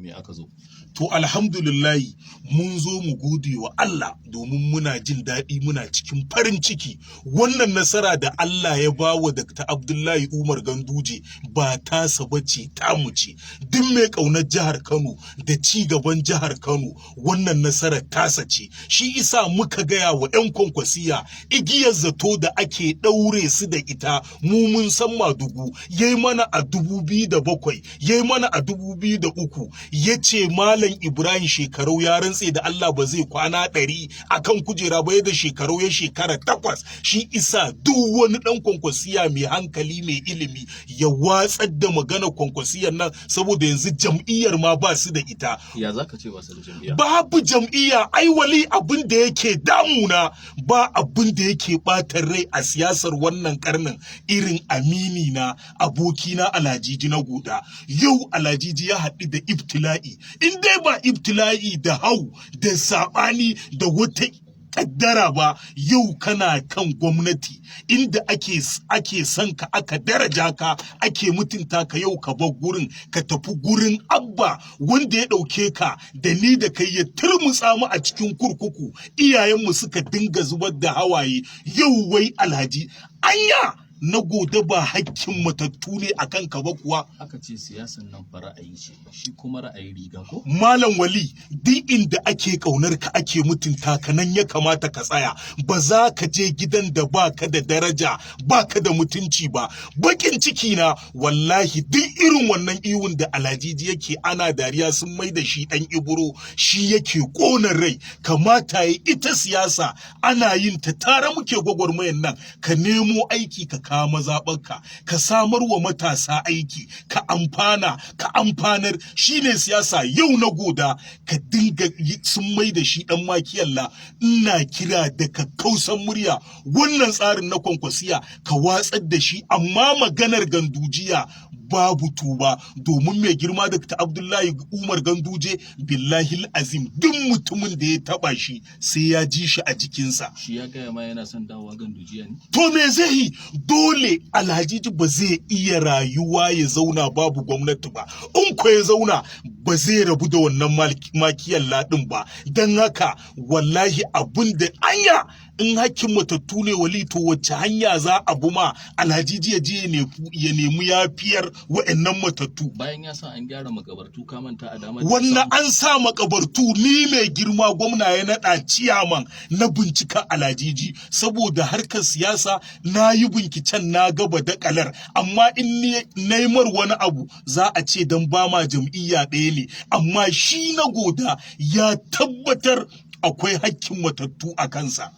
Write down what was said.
me aka zo? To alhamdulillahi mun zo mu gode wa Allah domin muna jin daɗi muna cikin farin ciki. Wannan nasara da Allah ya ba wa Dr. Abdullahi Umar Ganduje ba tasa bace tamu ce. Duk mai ƙaunar jihar Kano da ci gaban jihar Kano wannan nasarar tasa ce. Shi isa muka gaya wa 'yan kwankwasiya igiyar zato da ake ɗaure su da ita mu mun san Madugu yayi mana a 2007 yayi mana a 2003 yace Malam Ibrahim Shekarau ya rantse da Allah ba zai kwana 100 akan kujera ba da Shekarau ya shekara 8. Shi isa duk wani dan kwankwasiya mai hankali mai ilimi ya watsar da magana kwankwasiyar nan saboda yanzu jam'iyyar ma ba su da ita. Ya zaka ce ba su da jam'iyya? Babu jam'iyya. Ai wali abin da yake damuna ba abin da yake batar rai a siyasar wannan karnin irin amini na abokina Alhajiji na Goda. Yau Alhajiji ya haɗu da ibtila'i. In dai ba ibtila'i da hau da saɓani da wata kaddara ba, yau kana kan gwamnati inda ake son ka, aka daraja ka, ake mutunta ka, yau ka bar gurin ka tafi gurin Abba wanda ya ɗauke ka da ni da kai ya turmutsa mu a cikin kurkuku, iyayenmu suka dinga zubar da hawaye. Yau wai Alhaji anya na Goda ba hakkin matattu ne a kanka ba kuwa? Aka ce siyasan nan fa ra'ayi ce, shi kuma ra'ayi riga ko? Malam Wali, duk inda ake ƙaunar ka ake mutunta ka nan ya kamata ka tsaya. Ba za ka je gidan da baka da daraja, baka da mutunci ba. Bakin ciki na wallahi duk irin wannan iwun da Alhajiji yake ana dariya sun mai da shi dan Ibro, shi yake ƙona rai. Kamata yi ita siyasa ana yin ta tare muke gwagwarmayan nan, ka nemo aiki ka kawo mazaɓarka, ka samar wa matasa aiki, ka amfana, ka amfanar. Shine siyasa. Yau na Goda ka dinga sun mai da shi dan makiyalla. Ina kira da kakkausan murya wannan tsarin na kwankwasiya ka watsar da shi, amma maganar Gandujiya babu tuba, domin mai girma Dr. Abdullahi Umar Ganduje billahi azim duk mutumin da ya taba shi sai ya ji shi a jikinsa. Shi ya gaya ma yana son dawowa Gandujiya ne? To me zai yi? Dole Alhajiji ba zai iya rayuwa ya zauna babu gwamnati ba. In ko ya zauna ba zai rabu da wannan makiyar ladin ba. Don haka wallahi abin da anya in hakkin matattu ne Wali, to wacce hanya za a bi ma Alhajiji ya je ya nemi yafiyar wa'annan matattu? Bayan ya sa an gyara makabartu ka manta a damar wannan an sa makabartu, ni mai girma gwamna ya naɗa ciyaman na bincika Alhajiji saboda harkar siyasa. Na yi binkicen na gaba da kalar, amma in naimar wani abu za a ce dan ba ma jam'iyya ɗaya ne, amma shi na Goda ya tabbatar akwai hakkin matattu a kansa.